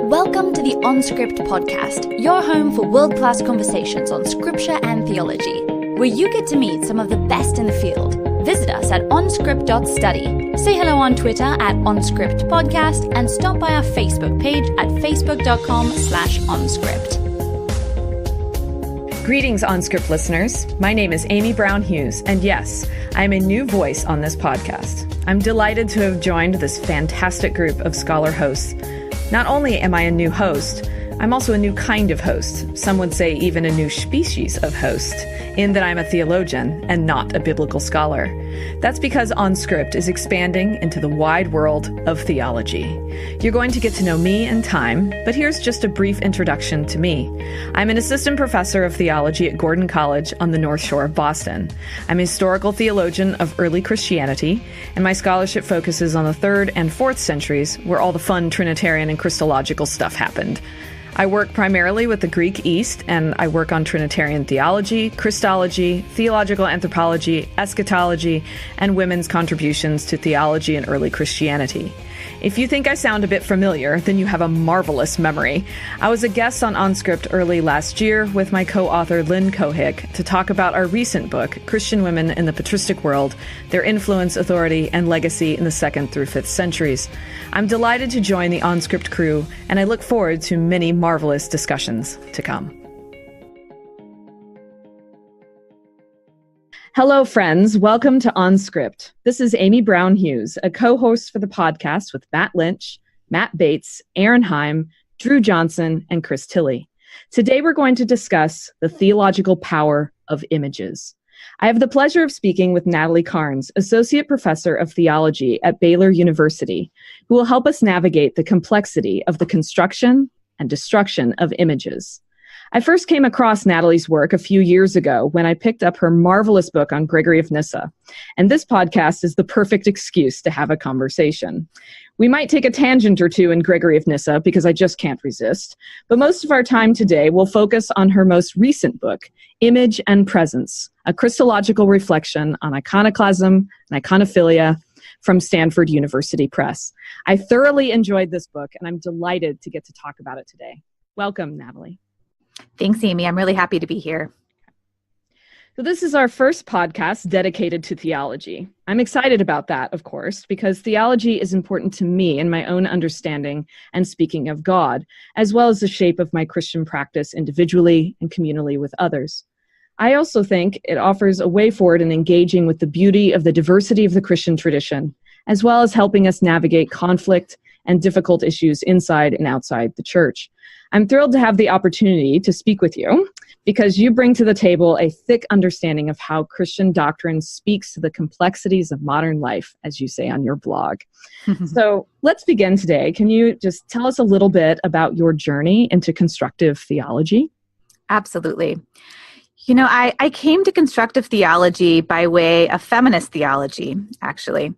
Welcome to the OnScript podcast, your home for world-class conversations on scripture and theology, where you get to meet some of the best in the field. Visit us at onscript.study. Say hello on Twitter at OnScriptPodcast and stop by our Facebook page at facebook.com/OnScript. Greetings, OnScript listeners. My name is Amy Brown Hughes, and yes, I'm a new voice on this podcast. I'm delighted to have joined this fantastic group of scholar hosts. Not only am I a new host, I'm also a new kind of host. Some would say even a new species of host, in that I'm a theologian and not a biblical scholar. That's because OnScript is expanding into the wide world of theology. You're going to get to know me in time, but here's just a brief introduction to me. I'm an assistant professor of theology at Gordon College on the North Shore of Boston. I'm a historical theologian of early Christianity, and my scholarship focuses on the 3rd and 4th centuries, where all the fun Trinitarian and Christological stuff happened. I work primarily with the Greek East, and I work on Trinitarian theology, Christology, theological anthropology, eschatology, and women's contributions to theology and early Christianity. If you think I sound a bit familiar, then you have a marvelous memory. I was a guest on OnScript early last year with my co-author Lynn Cohick to talk about our recent book, Christian Women in the Patristic World, Their Influence, Authority, and Legacy in the 2nd through 5th centuries. I'm delighted to join the OnScript crew, and I look forward to many marvelous discussions to come. Hello, friends. Welcome to OnScript. This is Amy Brown Hughes, a co-host for the podcast with Matt Lynch, Matt Bates, Aaron Heim, Drew Johnson, and Chris Tilley. Today, we're going to discuss the theological power of images. I have the pleasure of speaking with Natalie Carnes, Associate Professor of Theology at Baylor University, who will help us navigate the complexity of the construction and destruction of images. I first came across Natalie's work a few years ago when I picked up her marvelous book on Gregory of Nyssa, and this podcast is the perfect excuse to have a conversation. We might take a tangent or two in Gregory of Nyssa because I just can't resist, but most of our time today will focus on her most recent book, Image and Presence, a Christological Reflection on Iconoclasm and Iconophilia from Stanford University Press. I thoroughly enjoyed this book, and I'm delighted to get to talk about it today. Welcome, Natalie. Thanks, Amy. I'm really happy to be here. So this is our first podcast dedicated to theology. I'm excited about that, of course, because theology is important to me in my own understanding and speaking of God, as well as the shape of my Christian practice individually and communally with others. I also think it offers a way forward in engaging with the beauty of the diversity of the Christian tradition, as well as helping us navigate conflict and difficult issues inside and outside the church. I'm thrilled to have the opportunity to speak with you because you bring to the table a thick understanding of how Christian doctrine speaks to the complexities of modern life, as you say on your blog. So let's begin today. Can you just tell us a little bit about your journey into constructive theology? Absolutely. You know, I came to constructive theology by way of feminist theology, actually.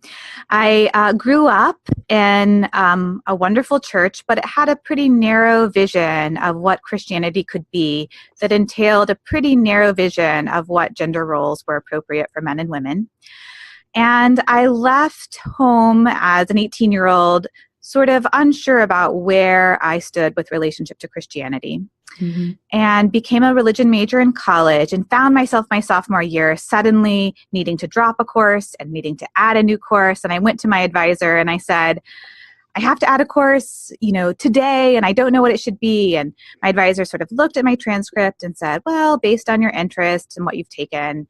I grew up in a wonderful church, but it had a pretty narrow vision of what Christianity could be that entailed a pretty narrow vision of what gender roles were appropriate for men and women. And I left home as an 18-year-old sort of unsure about where I stood with relationship to Christianity. And became a religion major in college and found myself my sophomore year suddenly needing to drop a course and needing to add a new course. And I went to my advisor and I said, I have to add a course, today, and I don't know what it should be. And my advisor sort of looked at my transcript and said, well, based on your interests and what you've taken,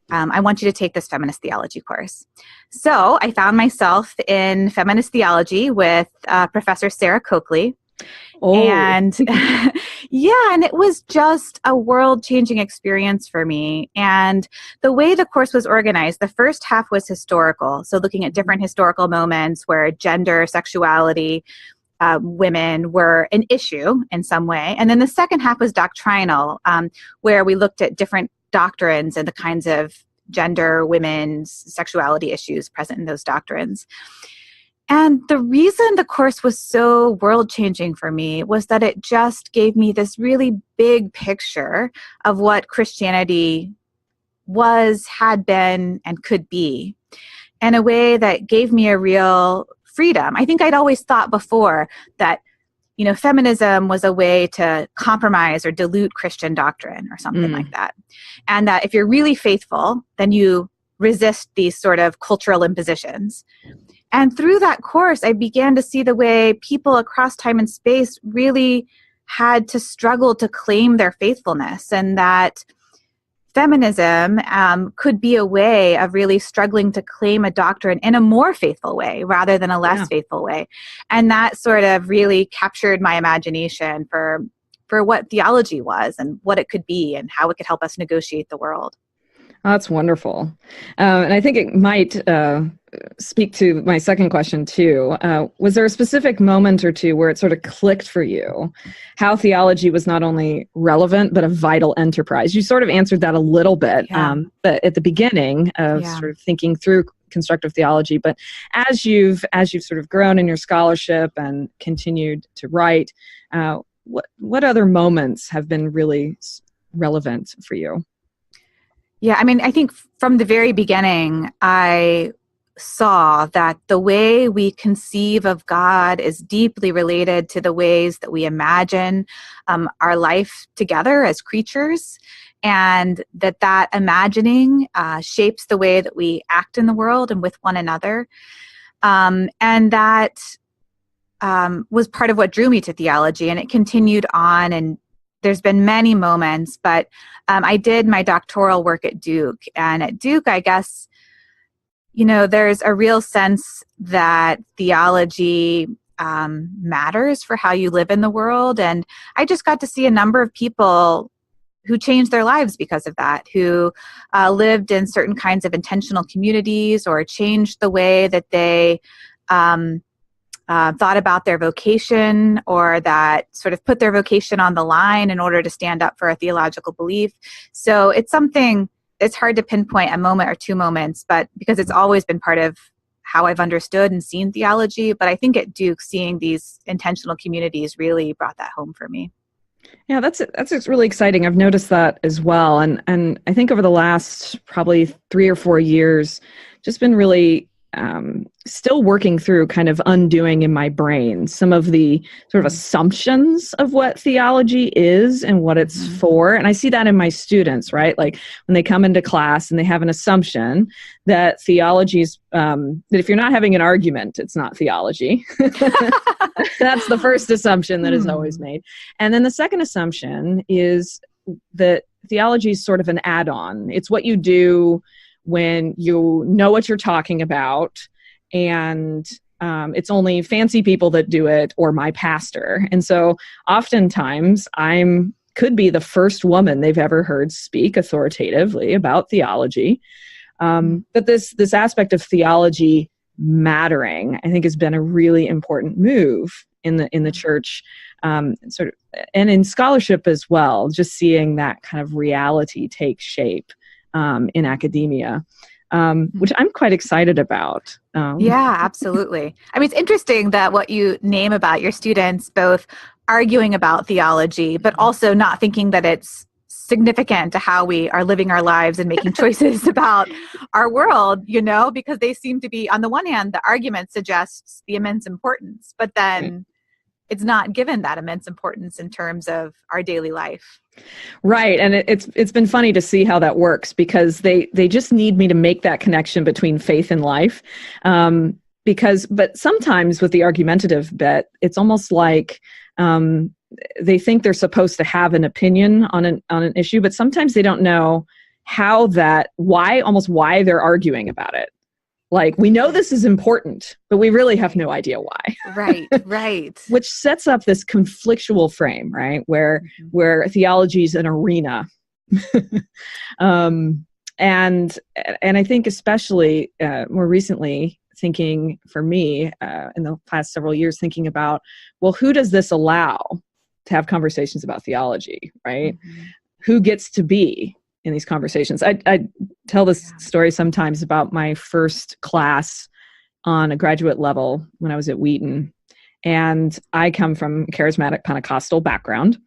I want you to take this feminist theology course. So I found myself in feminist theology with Professor Sarah Coakley. And and it was just a world-changing experience for me. And the way the course was organized, the first half was historical. So looking at different historical moments where gender, sexuality, women were an issue in some way. And then the second half was doctrinal, where we looked at different doctrines and the kinds of gender, women's, sexuality issues present in those doctrines. And the reason the course was so world-changing for me was that it just gave me this really big picture of what Christianity was, had been, and could be, in a way that gave me a real freedom. I think I'd always thought before that feminism was a way to compromise or dilute Christian doctrine or something like that. And that if you're really faithful, then you resist these sort of cultural impositions. And through that course, I began to see the way people across time and space really had to struggle to claim their faithfulness, and that feminism could be a way of really struggling to claim a doctrine in a more faithful way rather than a less faithful way. And that sort of really captured my imagination for what theology was and what it could be and how it could help us negotiate the world. Oh, that's wonderful. And I think it might speak to my second question too. Was there a specific moment or two where it sort of clicked for you how theology was not only relevant, but a vital enterprise? You sort of answered that a little bit, but at the beginning of sort of thinking through constructive theology. But as you've sort of grown in your scholarship and continued to write, what other moments have been really relevant for you? Yeah, I mean, I think from the very beginning, I saw that the way we conceive of God is deeply related to the ways that we imagine our life together as creatures, and that imagining shapes the way that we act in the world and with one another. And that was part of what drew me to theology, and it continued on, and there's been many moments, but I did my doctoral work at Duke. And at Duke, I guess, there's a real sense that theology matters for how you live in the world. And I just got to see a number of people who changed their lives because of that, who lived in certain kinds of intentional communities or changed the way that they thought about their vocation, or that sort of put their vocation on the line in order to stand up for a theological belief. So it's something that's hard to pinpoint a moment or two moments, but because it's always been part of how I've understood and seen theology. But I think at Duke, seeing these intentional communities really brought that home for me. Yeah, that's really exciting. I've noticed that as well. And I think over the last probably 3 or 4 years, just been really still working through kind of undoing in my brain some of the sort of assumptions of what theology is and what it's for. And I see that in my students, right? Like when they come into class and they have an assumption that theology is, that if you're not having an argument, it's not theology. That's the first assumption that is always made. And then the second assumption is that theology is sort of an add-on. It's what you do when you know what you're talking about, and it's only fancy people that do it, or my pastor. And so oftentimes could be the first woman they've ever heard speak authoritatively about theology. But this aspect of theology mattering, I think, has been a really important move in the church, sort of, and in scholarship as well. Just seeing that kind of reality take shape in academia, which I'm quite excited about. Yeah, absolutely. I mean, it's interesting that what you name about your students, both arguing about theology, but also not thinking that it's significant to how we are living our lives and making choices about our world, because they seem to be, on the one hand, the argument suggests the immense importance, but then it's not given that immense importance in terms of our daily life. Right. And it's been funny to see how that works, because they just need me to make that connection between faith and life. But sometimes with the argumentative bit, it's almost like they think they're supposed to have an opinion on an issue, but sometimes they don't know why they're arguing about it. Like, we know this is important, but we really have no idea why. Right. Which sets up this conflictual frame, right? Where theology is an arena. And I think especially more recently, thinking for me in the past several years, thinking about, well, who does this allow to have conversations about theology, right? Who gets to be in these conversations? I tell this story sometimes about my first class on a graduate level when I was at Wheaton. And I come from a charismatic Pentecostal background.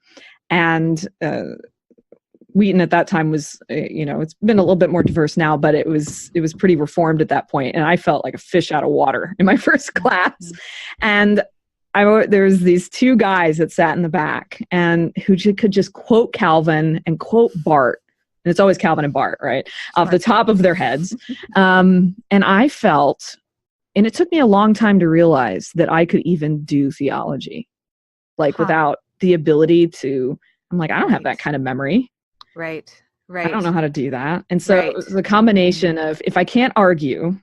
And Wheaton at that time was, it's been a little bit more diverse now, but it was pretty reformed at that point. And I felt like a fish out of water in my first class. And There's these two guys that sat in the back and who could just quote Calvin and quote Barth. And it's always Calvin and Barth, right? Off the top of their heads. And I felt, and it took me a long time to realize that I could even do theology, without the ability to, I'm like, I don't have that kind of memory. Right. I don't know how to do that. And so it was a combination of, if I can't argue,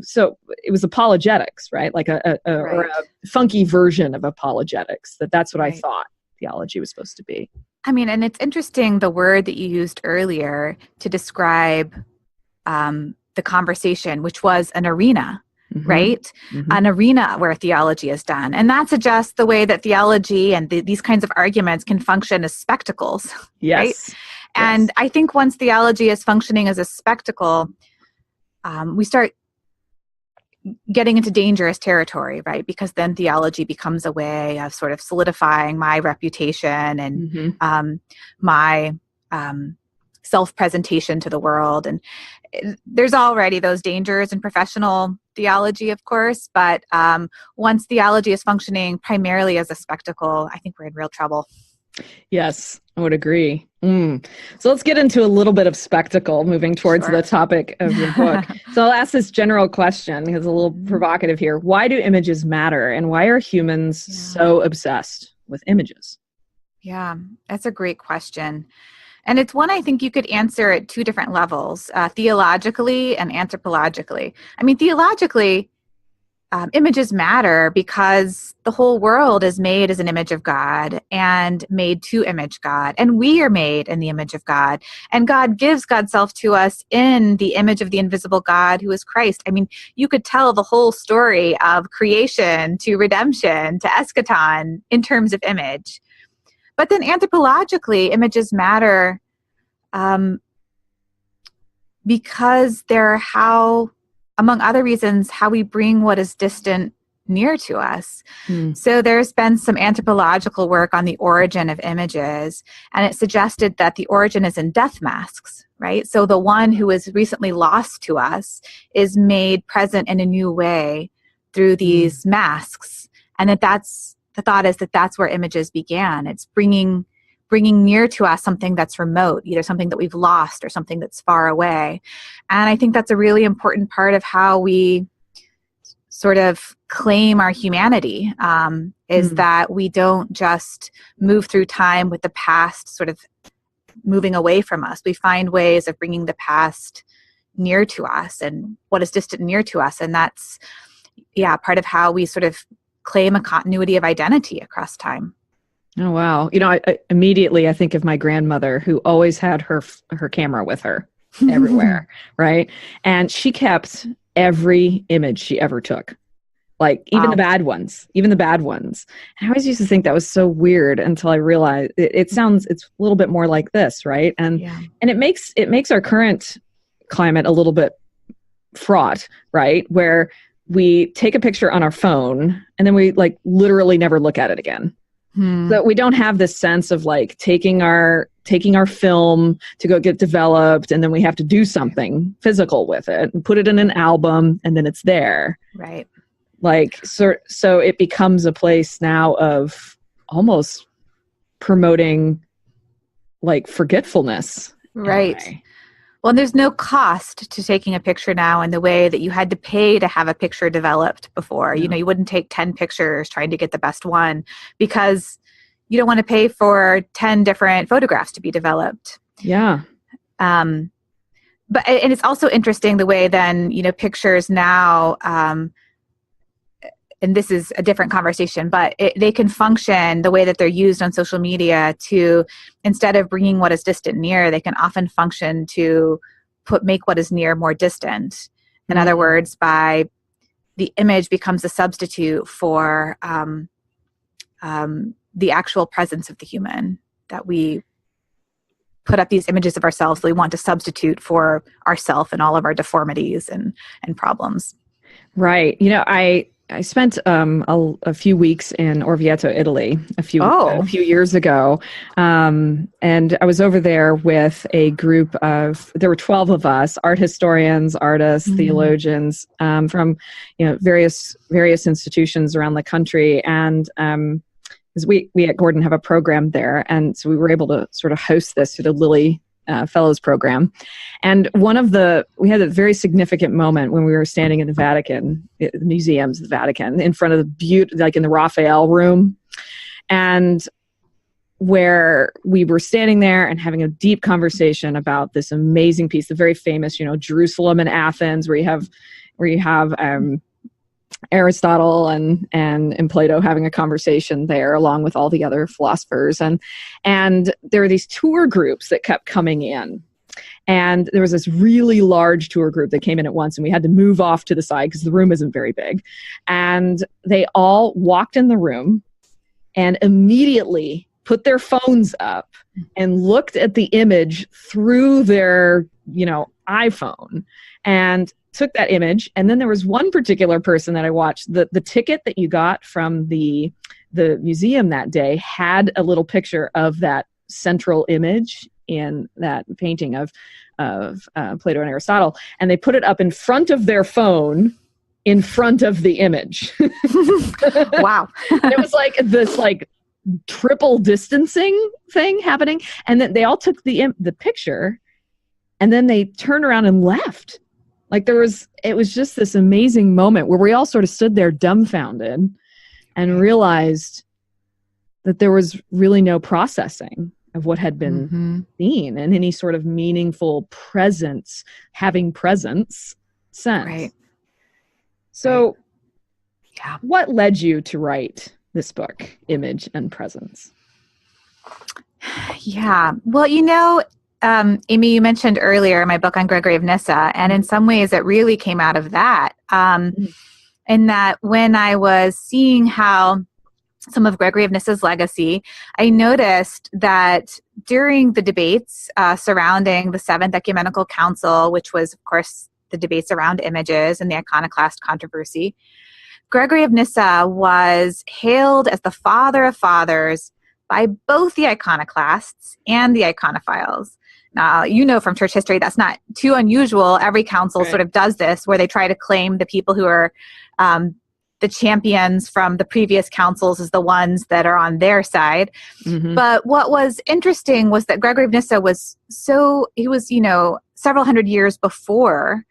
so it was apologetics, right? Like or a funky version of apologetics. That's what I thought theology was supposed to be. I mean, and it's interesting, the word that you used earlier to describe the conversation, which was an arena, right? An arena where theology is done. And that suggests the way that theology and these kinds of arguments can function as spectacles, right? And I think once theology is functioning as a spectacle, we start getting into dangerous territory, right? Because then theology becomes a way of sort of solidifying my reputation and my self-presentation to the world. And there's already those dangers in professional theology, of course, but once theology is functioning primarily as a spectacle, I think we're in real trouble. Yes, I would agree. So let's get into a little bit of spectacle, moving towards the topic of your book. So I'll ask this general question, because it's a little provocative here. Why do images matter, and why are humans so obsessed with images? Yeah, that's a great question. And it's one I think you could answer at two different levels, theologically and anthropologically. I mean, theologically, images matter because the whole world is made as an image of God and made to image God. And we are made in the image of God. And God gives God's self to us in the image of the invisible God who is Christ. I mean, you could tell the whole story of creation to redemption to eschaton in terms of image. But then anthropologically, images matter because they're how, among other reasons, how we bring what is distant near to us. So there's been some anthropological work on the origin of images, and it suggested that the origin is in death masks, right? So the one who is recently lost to us is made present in a new way through these masks, and that's the thought is that that's where images began. It's bringing near to us something that's remote, either something that we've lost or something that's far away. And I think that's a really important part of how we sort of claim our humanity, is that we don't just move through time with the past sort of moving away from us. We find ways of bringing the past near to us and what is distant near to us. And that's, part of how we sort of claim a continuity of identity across time. Oh, wow. You know, I immediately think of my grandmother, who always had her camera with her everywhere, right? And she kept every image she ever took, like even the bad ones. And I always used to think that was so weird until I realized it's a little bit more like this, right? And it makes our current climate a little bit fraught, right? Where we take a picture on our phone and then we literally never look at it again. So we don't have this sense of taking our film to go get developed, and then we have to do something physical with it and put it in an album, and then it's there. Right. So it becomes a place now of almost promoting forgetfulness. Right. Well, there's no cost to taking a picture now in the way that you had to pay to have a picture developed before. You know, you wouldn't take 10 pictures trying to get the best one because you don't want to pay for 10 different photographs to be developed. Yeah. And it's also interesting the way then, pictures now, and this is a different conversation, but they can function the way that they're used on social media to, instead of bringing what is distant near, they can often function to make what is near more distant. In other words, by the image becomes a substitute for the actual presence of the human, that we put up these images of ourselves that we want to substitute for ourself and all of our deformities and problems. Right. I spent a few weeks in Orvieto, Italy, a few years ago, and I was over there with a group of, there were 12 of us, art historians, artists, theologians, from various institutions around the country, and because we at Gordon have a program there, and so we were able to sort of host this through the Lilly Fellows program. And we had a very significant moment when we were standing in the Vatican, the museums of the Vatican, in front of like in the Raphael room, and where we were standing there and having a deep conversation about this amazing piece, the very famous, Jerusalem and Athens, where you have Aristotle and Plato having a conversation there, along with all the other philosophers. And there were these tour groups that kept coming in. And there was this really large tour group that came in at once, and we had to move off to the side because the room isn't very big. And they all walked in the room and immediately put their phones up and looked at the image through their, iPhone, and took that image. And then there was one particular person that I watched, the ticket that you got from the museum that day had a little picture of that central image in that painting of Plato and Aristotle. And they put it up in front of their phone in front of the image. Wow. And it was like this triple distancing thing happening. And then they all took the picture, and then they turned around and left. It was just this amazing moment where we all sort of stood there dumbfounded and realized that there was really no processing of what had been seen in any sort of meaningful having presence sense. Right. So what led you to write this book, Image and Presence? Yeah. Well, Amy, you mentioned earlier my book on Gregory of Nyssa, and in some ways it really came out of that. In that when I was seeing how some of Gregory of Nyssa's legacy, I noticed that during the debates surrounding the Seventh Ecumenical Council, which was, of course, the debates around images and the Iconoclast controversy, Gregory of Nyssa was hailed as the father of fathers by both the iconoclasts and the iconophiles. Now, from church history, that's not too unusual. Every council sort of does this, where they try to claim the people who are the champions from the previous councils as the ones that are on their side. But what was interesting was that Gregory of Nyssa was several hundred years before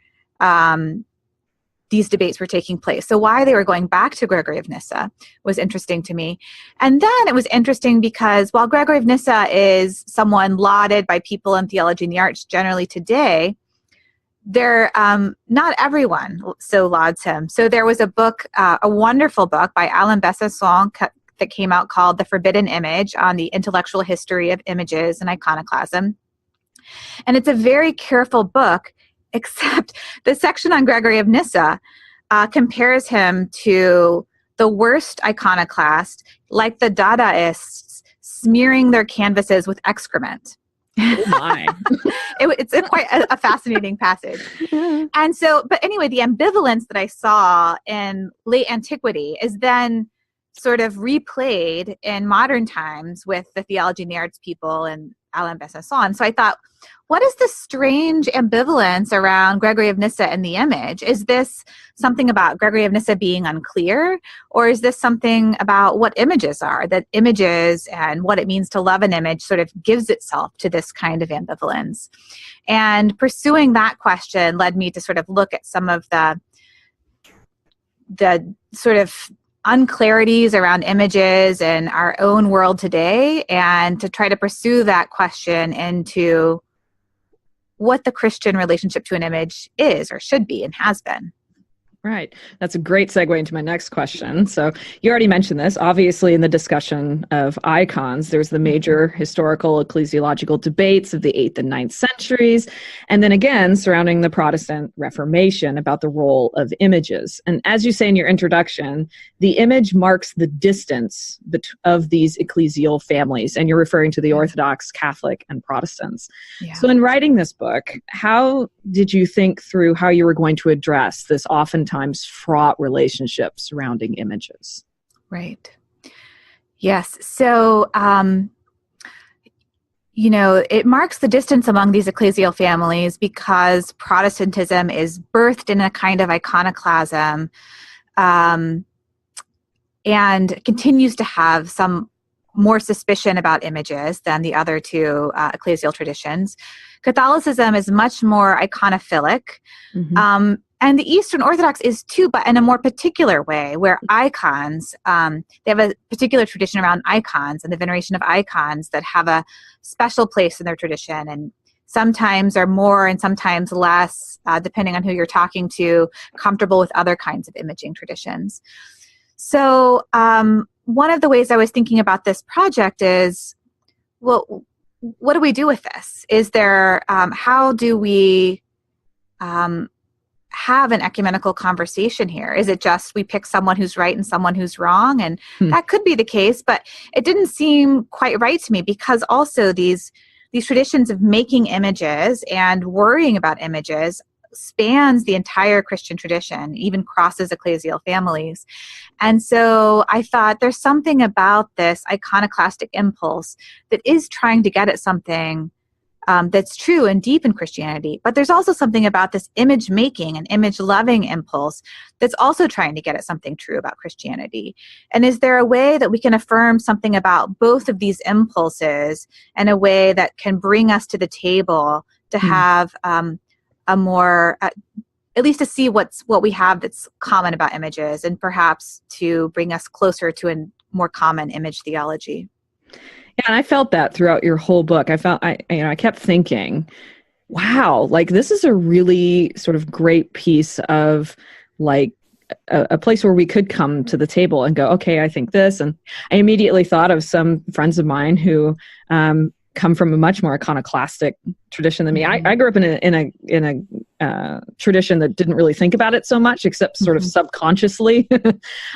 these debates were taking place. So why they were going back to Gregory of Nyssa was interesting to me. And then it was interesting because while Gregory of Nyssa is someone lauded by people in theology and the arts generally today, not everyone so lauds him. So there was a book, a wonderful book by Alain Bessasson that came out called The Forbidden Image on the intellectual history of images and iconoclasm. And it's a very careful book, except the section on Gregory of Nyssa compares him to the worst iconoclast, like the Dadaists smearing their canvases with excrement. Oh my. It's quite a fascinating passage. And so, but anyway, the ambivalence that I saw in late antiquity is then sort of replayed in modern times with the theology and the arts people and Alain Bessasson. So I thought, what is this strange ambivalence around Gregory of Nyssa and the image? Is this something about Gregory of Nyssa being unclear? Or is this something about what images are? That images and what it means to love an image sort of gives itself to this kind of ambivalence. And pursuing that question led me to sort of look at some of the sort of unclarities around images in our own world today, and to try to pursue that question into what the Christian relationship to an image is or should be and has been. Right. That's a great segue into my next question. So you already mentioned this. Obviously, in the discussion of icons, there's the major historical ecclesiological debates of the 8th and 9th centuries. And then again, surrounding the Protestant Reformation about the role of images. And as you say in your introduction, the image marks the distance of these ecclesial families. And you're referring to the Orthodox, Catholic, and Protestants. Yeah. So in writing this book, how did you think through how you were going to address this oftentimes sometimes fraught relationship surrounding images. Right. Yes. So, it marks the distance among these ecclesial families because Protestantism is birthed in a kind of iconoclasm and continues to have some more suspicion about images than the other two ecclesial traditions. Catholicism is much more iconophilic. Mm-hmm. And the Eastern Orthodox is too, but in a more particular way, where icons, they have a particular tradition around icons and the veneration of icons that have a special place in their tradition, and sometimes are more and sometimes less, depending on who you're talking to, comfortable with other kinds of imaging traditions. So one of the ways I was thinking about this project is, well, what do we do with this? Is there, how do we have an ecumenical conversation here? Is it just we pick someone who's right and someone who's wrong? And that could be the case, but it didn't seem quite right to me, because also these traditions of making images and worrying about images spans the entire Christian tradition, even crosses ecclesial families. And so I thought there's something about this iconoclastic impulse that is trying to get at something that's true and deep in Christianity. But there's also something about this image making and image loving impulse that's also trying to get at something true about Christianity. And is there a way that we can affirm something about both of these impulses in a way that can bring us to the table to have a more, at least to see what we have that's common about images, and perhaps to bring us closer to a more common image theology? Yeah, and I felt that throughout your whole book. I kept thinking, wow, like this is a really sort of great piece of like a place where we could come to the table and go, okay, I think this. And I immediately thought of some friends of mine who come from a much more iconoclastic tradition than me. I grew up in a tradition that didn't really think about it so much, except sort of subconsciously.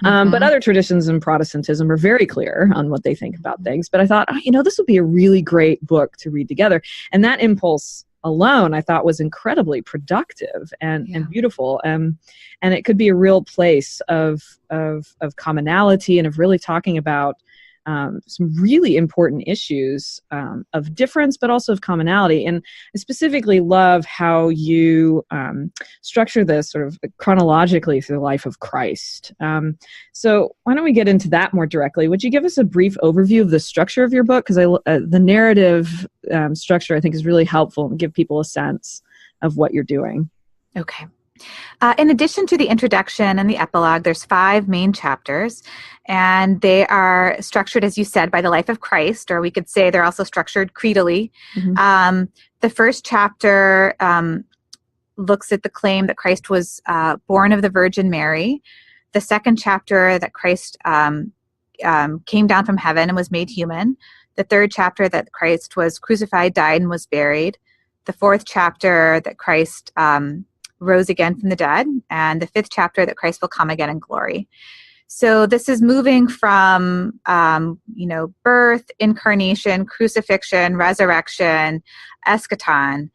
But other traditions in Protestantism are very clear on what they think about things. But I thought, this would be a really great book to read together. And that impulse alone, I thought, was incredibly productive and beautiful. And it could be a real place of commonality and of really talking about some really important issues of difference, but also of commonality. And I specifically love how you structure this sort of chronologically through the life of Christ. So why don't we get into that more directly? Would you give us a brief overview of the structure of your book? Because the narrative structure, I think, is really helpful and give people a sense of what you're doing. Okay. In addition to the introduction and the epilogue, there's 5 main chapters, and they are structured, as you said, by the life of Christ, or we could say they're also structured creedally. The first chapter looks at the claim that Christ was born of the Virgin Mary. The second chapter, that Christ came down from heaven and was made human. The third chapter, that Christ was crucified, died, and was buried. The fourth chapter, that Christ rose again from the dead, and the 5th chapter, that Christ will come again in glory. So this is moving from, birth, incarnation, crucifixion, resurrection, eschaton,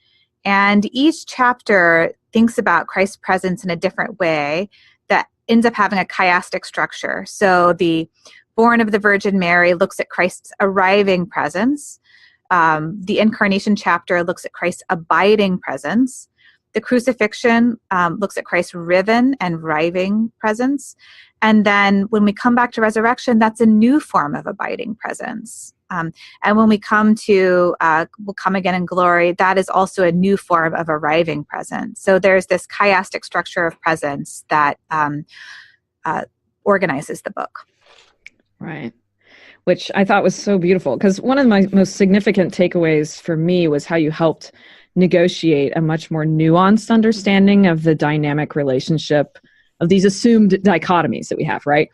and each chapter thinks about Christ's presence in a different way that ends up having a chiastic structure. So the born of the Virgin Mary looks at Christ's arriving presence. The incarnation chapter looks at Christ's abiding presence. The crucifixion looks at Christ's riven and riving presence. And then when we come back to resurrection, that's a new form of abiding presence. And when we come to, we'll come again in glory, that is also a new form of arriving presence. So there's this chiastic structure of presence that organizes the book. Right. Which I thought was so beautiful, because one of my most significant takeaways for me was how you helped negotiate a much more nuanced understanding of the dynamic relationship of these assumed dichotomies that we have, right?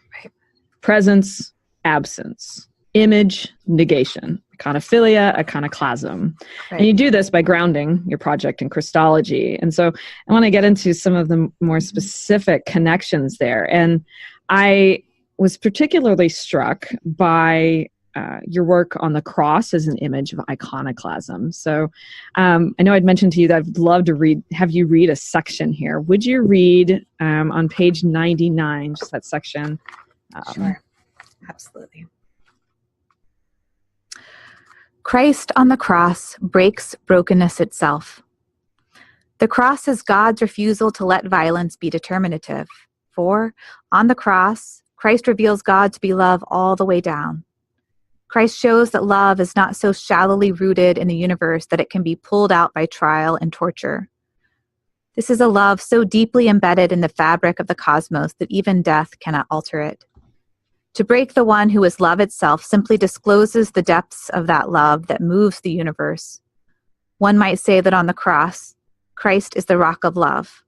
Presence, absence, image, negation, iconophilia, iconoclasm. Right. And you do this by grounding your project in Christology. And so I want to get into some of the more specific connections there. And I was particularly struck by your work on the cross as an image of iconoclasm. So I know I'd mentioned to you that I'd love to have you read a section here. Would you read on page 99, just that section? Sure, absolutely. Christ on the cross breaks brokenness itself. The cross is God's refusal to let violence be determinative. For, on the cross, Christ reveals God to be love all the way down. Christ shows that love is not so shallowly rooted in the universe that it can be pulled out by trial and torture. This is a love so deeply embedded in the fabric of the cosmos that even death cannot alter it. To break the one who is love itself simply discloses the depths of that love that moves the universe. One might say that on the cross, Christ is the rock of love,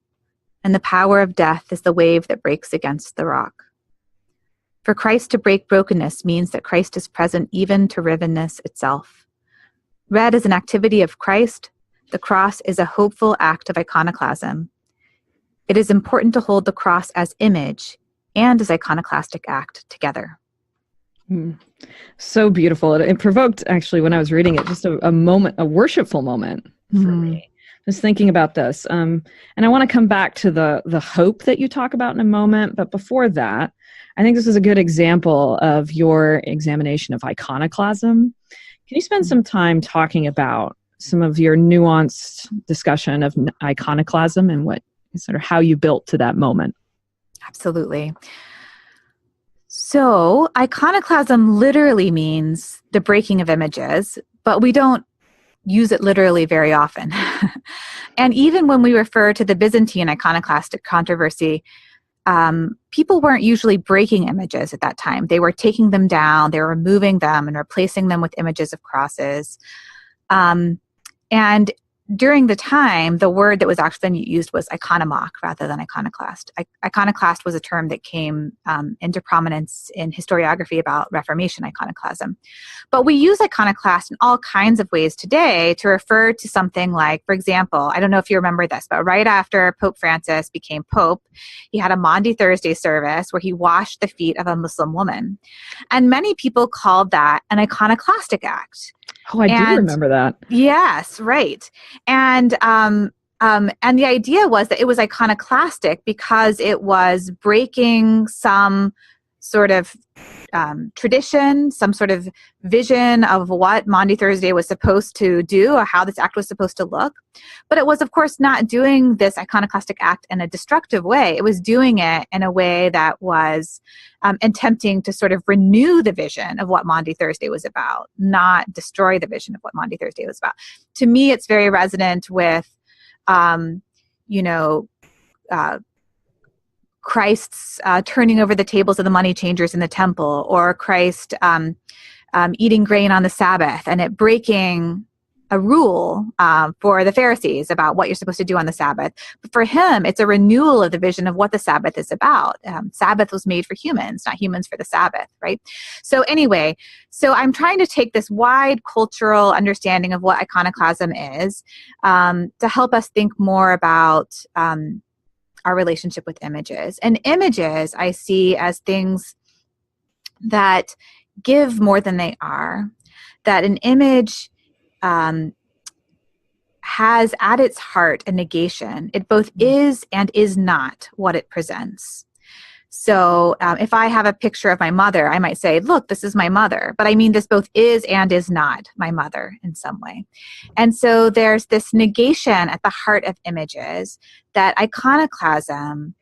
and the power of death is the wave that breaks against the rock. For Christ to break brokenness means that Christ is present even to rivenness itself. Read as an activity of Christ, the cross is a hopeful act of iconoclasm. It is important to hold the cross as image and as iconoclastic act together. So beautiful. It provoked, actually, when I was reading it, just a moment, a worshipful moment for me. Just thinking about this. And I want to come back to the hope that you talk about in a moment. But before that, I think this is a good example of your examination of iconoclasm. Can you spend some time talking about some of your nuanced discussion of iconoclasm and what sort of how you built to that moment? Absolutely. So iconoclasm literally means the breaking of images, but we don't use it literally very often. And even when we refer to the Byzantine iconoclastic controversy, people weren't usually breaking images at that time. They were taking them down, they were removing them and replacing them with images of crosses. And during the time, the word that was actually then used was iconomach rather than iconoclast. Iconoclast was a term that came into prominence in historiography about Reformation iconoclasm. But we use iconoclast in all kinds of ways today to refer to something like, for example, I don't know if you remember this, but right after Pope Francis became Pope, he had a Maundy Thursday service where he washed the feet of a Muslim woman. And many people called that an iconoclastic act. Oh, I do remember that. Yes, right. And the idea was that it was iconoclastic because it was breaking some sort of tradition, some sort of vision of what Maundy Thursday was supposed to do or how this act was supposed to look. But it was, of course, not doing this iconoclastic act in a destructive way. It was doing it in a way that was attempting to sort of renew the vision of what Maundy Thursday was about, not destroy the vision of what Maundy Thursday was about. To me, it's very resonant with, Christ's turning over the tables of the money changers in the temple, or Christ eating grain on the Sabbath, and it breaking a rule for the Pharisees about what you're supposed to do on the Sabbath. But for him, it's a renewal of the vision of what the Sabbath is about. Sabbath was made for humans, not humans for the Sabbath, right? So anyway, so I'm trying to take this wide cultural understanding of what iconoclasm is to help us think more about our relationship with images. And images I see as things that give more than they are, that an image has at its heart a negation. It both is and is not what it presents. So if I have a picture of my mother, I might say, look, this is my mother. But I mean, this both is and is not my mother in some way. And so there's this negation at the heart of images that iconoclasm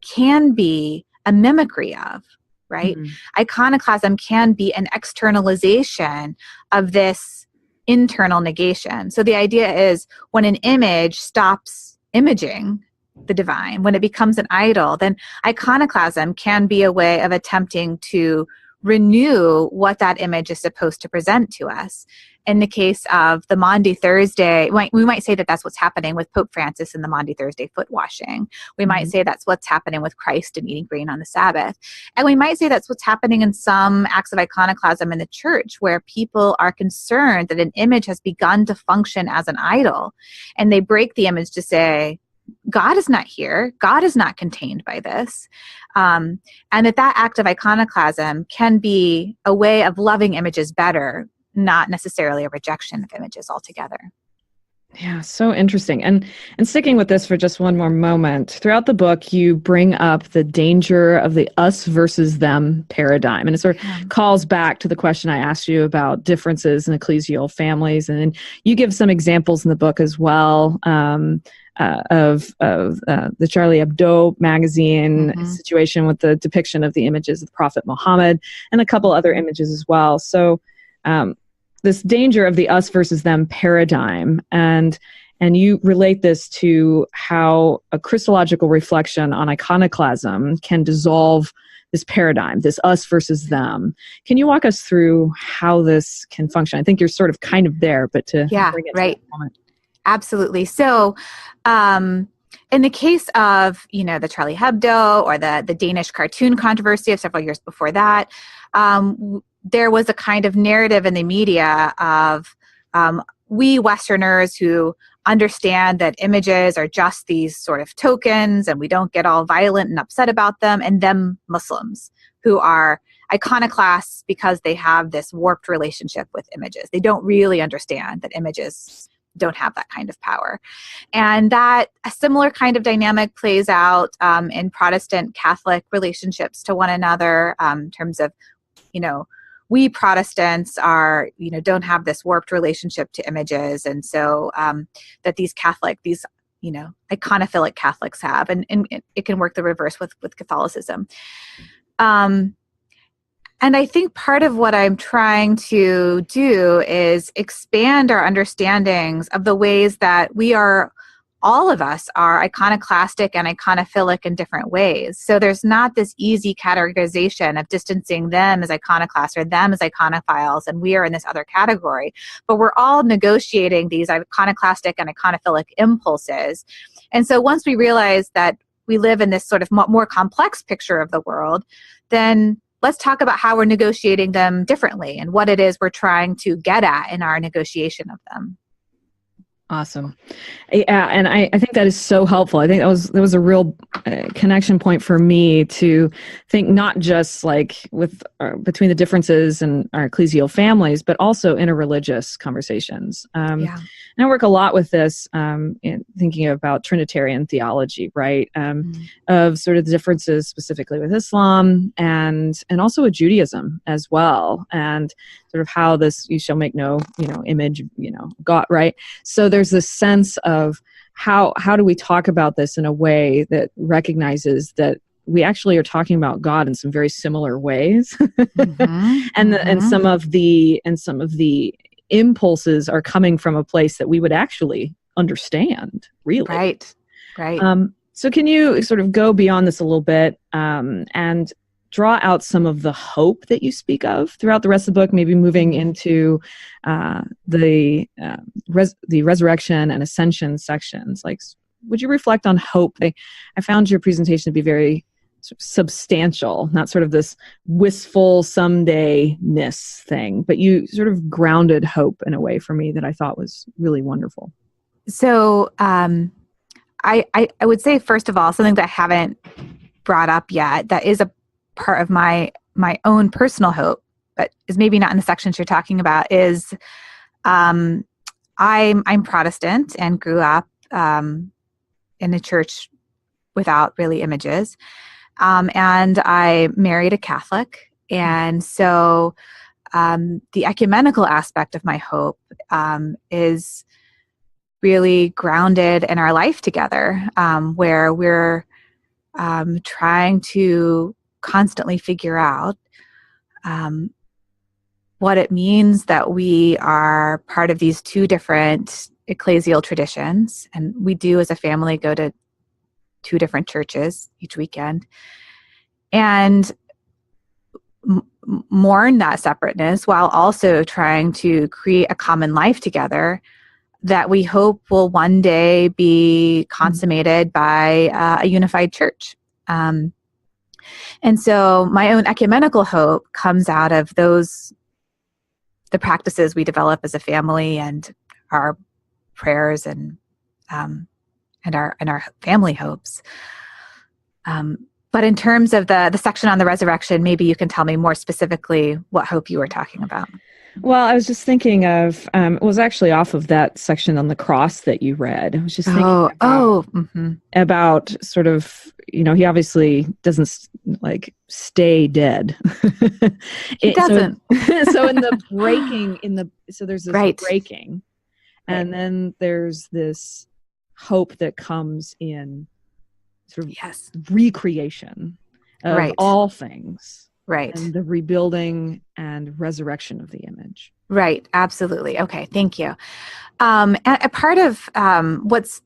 can be a mimicry of, right? Mm-hmm. Iconoclasm can be an externalization of this internal negation. So the idea is when an image stops imaging the divine, when it becomes an idol, then iconoclasm can be a way of attempting to renew what that image is supposed to present to us. In the case of the Maundy Thursday, we might say that that's what's happening with Pope Francis and the Maundy Thursday foot washing. We might say that's what's happening with Christ and eating grain on the Sabbath. And we might say that's what's happening in some acts of iconoclasm in the church, where people are concerned that an image has begun to function as an idol. And they break the image to say, God is not here. God is not contained by this. And that act of iconoclasm can be a way of loving images better, not necessarily a rejection of images altogether. Yeah, so interesting. And sticking with this for just one more moment, throughout the book, you bring up the danger of the us versus them paradigm. And it sort of calls back to the question I asked you about differences in ecclesial families. And then you give some examples in the book as well of the Charlie Hebdo magazine situation with the depiction of the images of the Prophet Muhammad and a couple other images as well. So this danger of the us versus them paradigm, and you relate this to how a Christological reflection on iconoclasm can dissolve this paradigm, this us versus them. Can you walk us through how this can function? I think you're sort of kind of there, but to bring it to that moment. Absolutely. So in the case of, the Charlie Hebdo or the Danish cartoon controversy of several years before that, there was a kind of narrative in the media of we Westerners who understand that images are just these sort of tokens and we don't get all violent and upset about them, and them Muslims who are iconoclasts because they have this warped relationship with images. They don't really understand that images don't have that kind of power. And that a similar kind of dynamic plays out in Protestant Catholic relationships to one another in terms of, we Protestants are, don't have this warped relationship to images. And so that these iconophilic Catholics have, and it can work the reverse with Catholicism. And I think part of what I'm trying to do is expand our understandings of the ways that all of us are iconoclastic and iconophilic in different ways. So there's not this easy categorization of distancing them as iconoclasts or them as iconophiles, and we are in this other category. But we're all negotiating these iconoclastic and iconophilic impulses. And so once we realize that we live in this sort of more complex picture of the world, then let's talk about how we're negotiating them differently and what it is we're trying to get at in our negotiation of them. Awesome. Yeah, and I think that is so helpful. I think that was a real connection point for me to think not just like between the differences in our ecclesial families, but also interreligious conversations. And I work a lot with this in thinking about Trinitarian theology, right? Of sort of the differences specifically with Islam and also with Judaism as well, and sort of how this you shall make no image God, right? So there's this sense of how do we talk about this in a way that recognizes that we actually are talking about God in some very similar ways, and some of the impulses are coming from a place that we would actually understand, really. Right. So can you sort of go beyond this a little bit and draw out some of the hope that you speak of throughout the rest of the book, maybe moving into the resurrection and ascension sections? Like, would you reflect on hope? I found your presentation to be very sort of substantial, not sort of this wistful someday-ness thing, but you sort of grounded hope in a way for me that I thought was really wonderful. So I would say, first of all, something that I haven't brought up yet that is a part of my own personal hope, but is maybe not in the sections you're talking about, is I'm Protestant and grew up in a church without really images, and I married a Catholic, and so the ecumenical aspect of my hope is really grounded in our life together, where we're trying to constantly figure out what it means that we are part of these two different ecclesial traditions. And we do, as a family, go to two different churches each weekend, and mourn that separateness while also trying to create a common life together that we hope will one day be consummated by a unified church. And so my own ecumenical hope comes out of the practices we develop as a family and our prayers and and our family hopes. But in terms of the section on the resurrection, maybe you can tell me more specifically what hope you were talking about. Well, I was just thinking of, it was actually off of that section on the cross that you read. I was just thinking about sort of, he obviously doesn't stay dead. He doesn't. So in the breaking, so there's this breaking, and then there's this hope that comes in sort of recreation of all things. Right. And the rebuilding and resurrection of the image. Right. Absolutely. Okay. Thank you. And a part of what's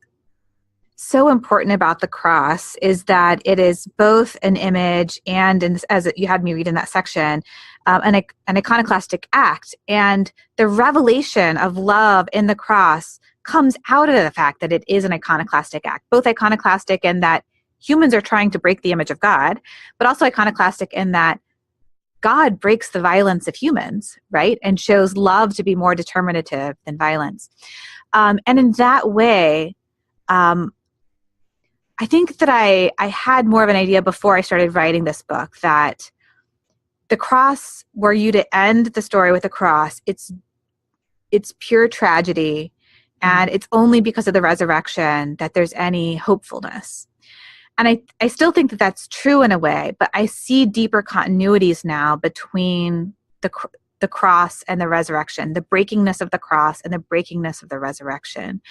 so important about the cross is that it is both an image and, as you had me read in that section, an iconoclastic act. And the revelation of love in the cross comes out of the fact that it is an iconoclastic act, both iconoclastic in that humans are trying to break the image of God, but also iconoclastic in that God breaks the violence of humans, right? And shows love to be more determinative than violence. And in that way, I think that I had more of an idea before I started writing this book that the cross, were you to end the story with a cross, it's pure tragedy, and it's only because of the resurrection that there's any hopefulness. And I still think that that's true in a way, but I see deeper continuities now between the cross and the resurrection, the breakingness of the cross and the breakingness of the resurrection,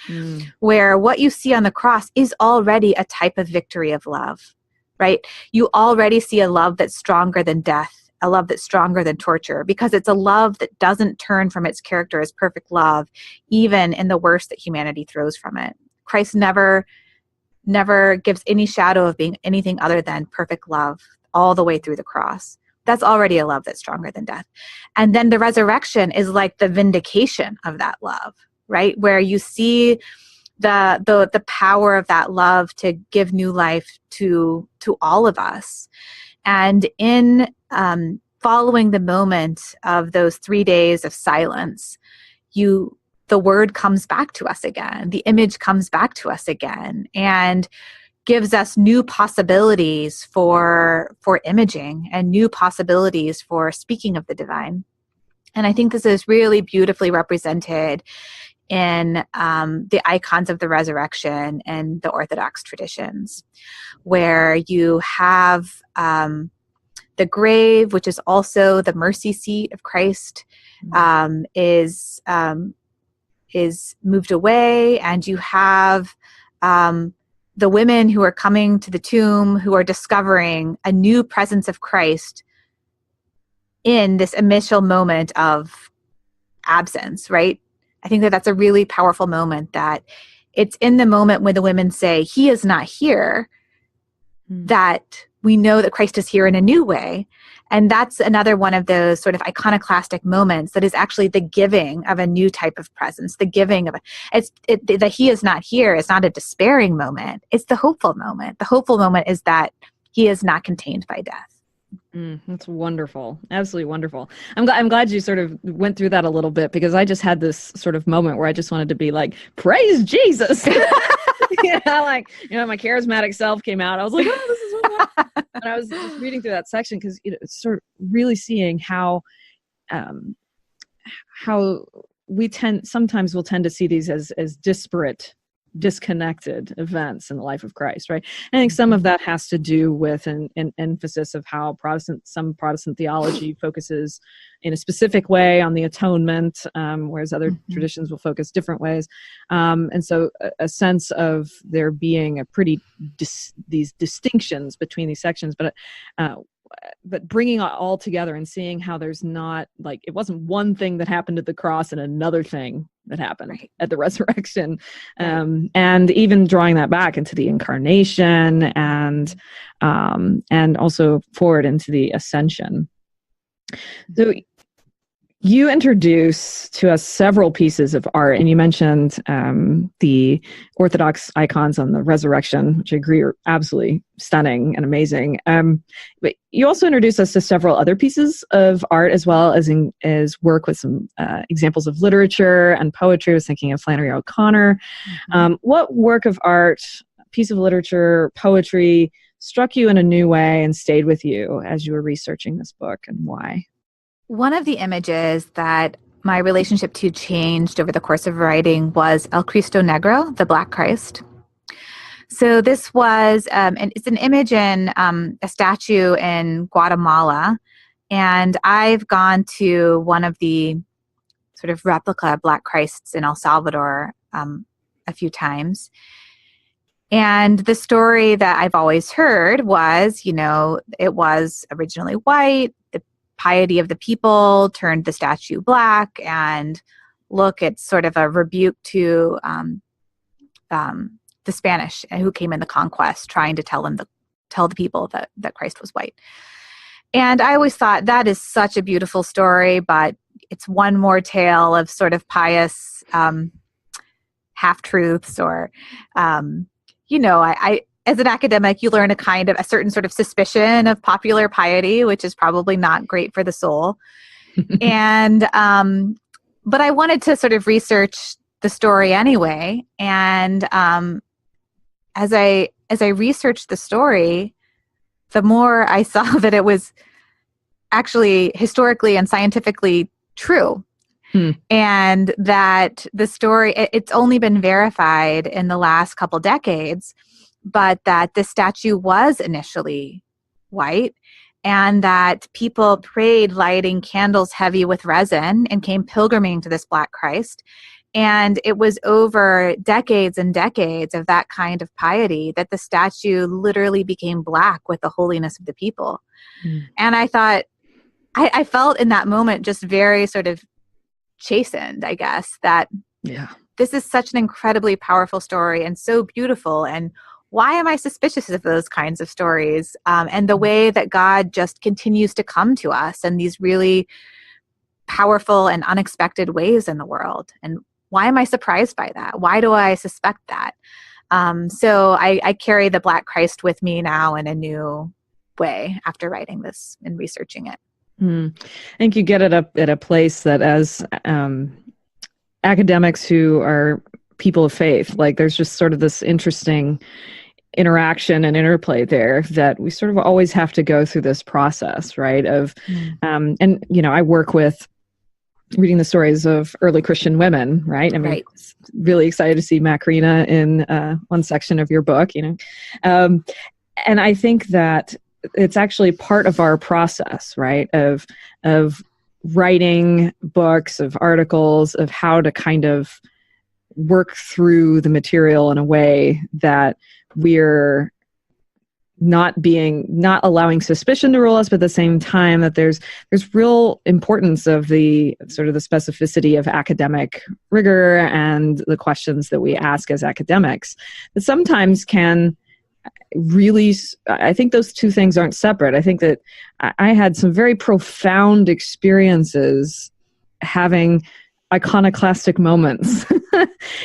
where what you see on the cross is already a type of victory of love, right? You already see a love that's stronger than death, a love that's stronger than torture, because it's a love that doesn't turn from its character as perfect love, even in the worst that humanity throws from it. Christ never gives any shadow of being anything other than perfect love all the way through the cross. That's already a love that's stronger than death. And then the resurrection is like the vindication of that love, right? Where you see the power of that love to give new life to all of us. And in following the moment of those 3 days of silence, the word comes back to us again. The image comes back to us again and gives us new possibilities for imaging and new possibilities for speaking of the divine. And I think this is really beautifully represented in the icons of the resurrection and the Orthodox traditions, where you have the grave, which is also the mercy seat of Christ, is moved away, and you have the women who are coming to the tomb who are discovering a new presence of Christ in this initial moment of absence, right? I think that that's a really powerful moment, that it's in the moment when the women say, "He is not here," that we know that Christ is here in a new way. And that's another one of those sort of iconoclastic moments that is actually the giving of a new type of presence, the giving of that he is not here is not a despairing moment. It's the hopeful moment. The hopeful moment is that he is not contained by death. That's wonderful. Absolutely wonderful. I'm glad you sort of went through that a little bit, because I just had this sort of moment where I just wanted to be like, praise Jesus. My charismatic self came out. I was like, oh, this is what happened. And I was just reading through that section because it's sort of really seeing how we sometimes will tend to see these as disparate, disconnected events in the life of Christ, right? I think some of that has to do with an emphasis of how some Protestant theology focuses in a specific way on the atonement, whereas other traditions will focus different ways. And so a sense of there being these distinctions between these sections, but bringing it all together and seeing how there's not, like, it wasn't one thing that happened at the cross and another thing that happened at the resurrection. And even drawing that back into the incarnation and also forward into the ascension. So You introduce to us several pieces of art, and you mentioned the Orthodox icons on the Resurrection, which I agree are absolutely stunning and amazing. But you also introduced us to several other pieces of art, as well as work with some examples of literature and poetry. I was thinking of Flannery O'Connor. What work of art, piece of literature, poetry struck you in a new way and stayed with you as you were researching this book, and why? One of the images that my relationship to changed over the course of writing was El Cristo Negro, the Black Christ. So this was, it's an image in a statue in Guatemala, and I've gone to one of the sort of replica Black Christs in El Salvador a few times. And the story that I've always heard was, it was originally white, the piety of the people turned the statue black, and look, it's sort of a rebuke to the Spanish who came in the conquest, trying to tell the people that Christ was white. And I always thought that is such a beautiful story, but it's one more tale of sort of pious half-truths, or I as an academic, you learn a certain sort of suspicion of popular piety, which is probably not great for the soul. And, but I wanted to sort of research the story anyway. And as I researched the story, the more I saw that it was actually historically and scientifically true. And that the story, it's only been verified in the last couple decades, but that this statue was initially white, and that people prayed lighting candles heavy with resin and came pilgriming to this Black Christ. And it was over decades and decades of that kind of piety that the statue literally became black with the holiness of the people. And I thought, I felt in that moment just very sort of chastened, I guess, that this is such an incredibly powerful story and so beautiful. And why am I suspicious of those kinds of stories? And the way that God just continues to come to us in these really powerful and unexpected ways in the world. And why am I surprised by that? Why do I suspect that? So I carry the Black Christ with me now in a new way after writing this and researching it. I think you get it up at a place that as academics who are people of faith, like there's just sort of this interesting interaction and interplay there that we sort of always have to go through this process, right? And I work with reading the stories of early Christian women, right? I mean, really excited to see Macarena in one section of your book, and I think that it's actually part of our process, right? Of writing books, of articles, of how to kind of work through the material in a way that we're not allowing suspicion to rule us, but at the same time that there's real importance of the sort of the specificity of academic rigor and the questions that we ask as academics that sometimes can really, I think those two things aren't separate. I think that I had some very profound experiences having iconoclastic moments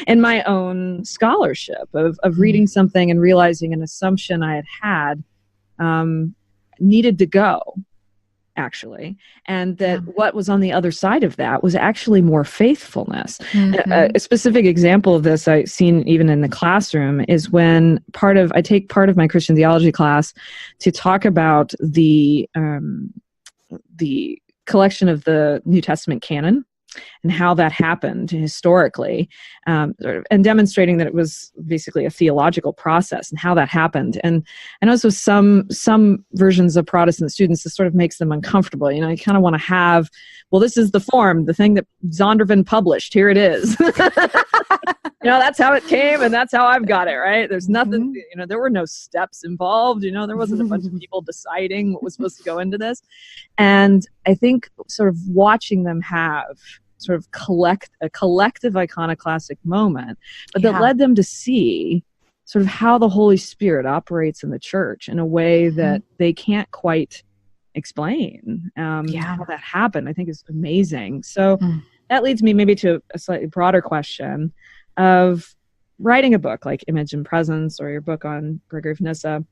in my own scholarship of reading something and realizing an assumption I had needed to go, actually, and that what was on the other side of that was actually more faithfulness. A specific example of this I've seen even in the classroom is when I take part of my Christian theology class to talk about the collection of the New Testament canon and how that happened historically, and demonstrating that it was basically a theological process and how that happened. And I know with some versions of Protestant students, this sort of makes them uncomfortable. You kind of want to have, well, this is the form, the thing that Zondervan published. Here it is. That's how it came, and that's how I've got it, right? There's nothing, there were no steps involved. There wasn't a bunch of people deciding what was supposed to go into this. And I think sort of watching them have sort of a collective iconoclastic moment, but that led them to see sort of how the Holy Spirit operates in the church in a way that they can't quite explain how that happened, I think is amazing. So that leads me maybe to a slightly broader question of writing a book like Image and Presence or your book on Gregory of Nyssa.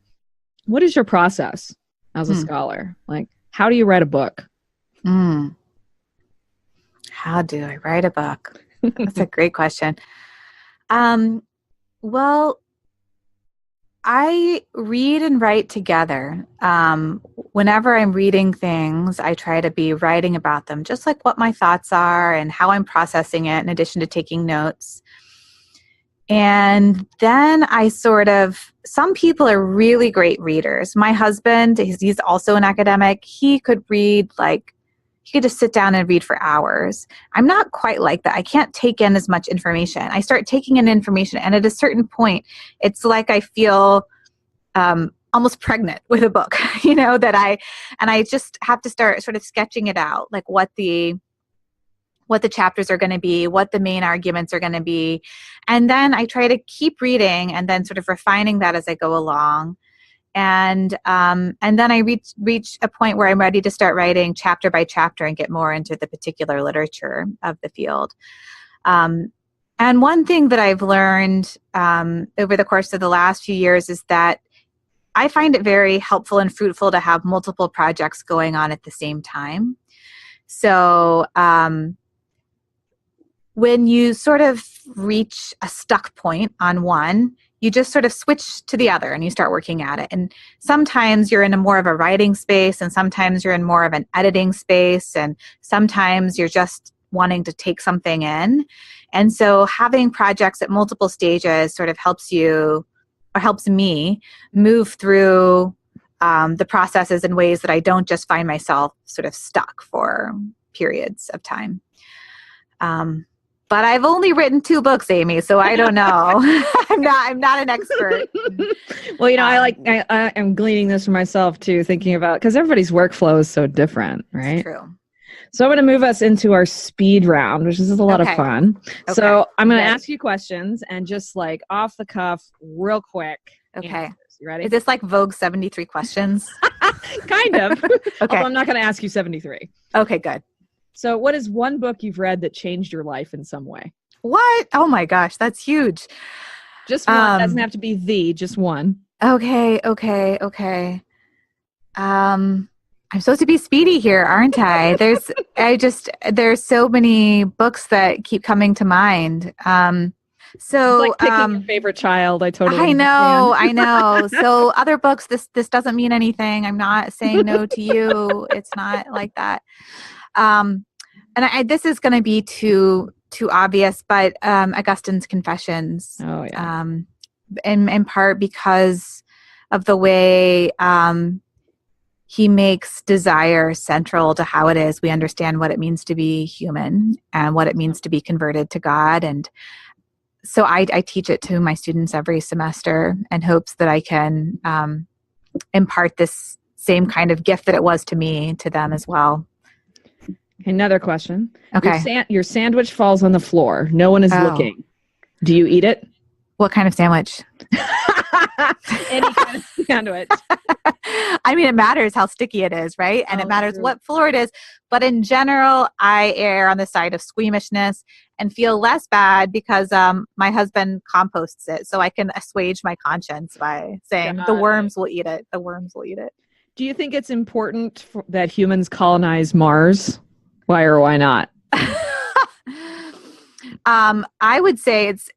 What is your process as a scholar? Like, how do you write a book? How do I write a book? That's a great question. Well, I read and write together. Whenever I'm reading things, I try to be writing about them, just like what my thoughts are and how I'm processing it, in addition to taking notes. And then some people are really great readers. My husband, he's also an academic. He could just sit down and read for hours. I'm not quite like that. I can't take in as much information. I start taking in information, and at a certain point, it's like I feel almost pregnant with a book, that I just have to start sort of sketching it out, like what the chapters are going to be, what the main arguments are going to be. And then I try to keep reading and then sort of refining that as I go along. And then I reach a point where I'm ready to start writing chapter by chapter and get more into the particular literature of the field. And one thing that I've learned over the course of the last few years is that I find it very helpful and fruitful to have multiple projects going on at the same time. So when you sort of reach a stuck point on one, you just sort of switch to the other and you start working at it. And sometimes you're in more of a writing space, and sometimes you're in more of an editing space, and sometimes you're just wanting to take something in. And so having projects at multiple stages sort of helps me move through the processes in ways that I don't just find myself sort of stuck for periods of time. But I've only written 2 books, Amy, so I don't know. I'm not an expert. Well, I am gleaning this for myself too, thinking about, because everybody's workflow is so different, right? It's true. So I'm going to move us into our speed round, which is a lot of fun. Okay. So I'm going to ask you questions and just like off the cuff, real quick. Okay. Answers. You ready? Is this like Vogue 73 questions? Kind of. Okay. Although I'm not going to ask you 73. Okay, good. So what is one book you've read that changed your life in some way? What? Oh my gosh, that's huge. Just one. Doesn't have to be just one. Okay. I'm supposed to be speedy here, aren't I? There's so many books that keep coming to mind. So it's like picking your favorite child. I know. So other books, this doesn't mean anything. I'm not saying no to you. It's not like that. And this is going to be too obvious, but Augustine's Confessions. Oh yeah. In part because of the way he makes desire central to how it is we understand what it means to be human and what it means to be converted to God. And so I teach it to my students every semester in hopes that I can impart this same kind of gift that it was to me to them as well. Another question. Okay. Your sandwich falls on the floor. No one is looking. Do you eat it? What kind of sandwich? Any kind of sandwich. I mean, it matters how sticky it is, right? And it matters what floor it is. But in general, I err on the side of squeamishness and feel less bad because my husband composts it. So I can assuage my conscience by saying the worms will eat it. The worms will eat it. Do you think it's important that humans colonize Mars? Why or why not? I would say it's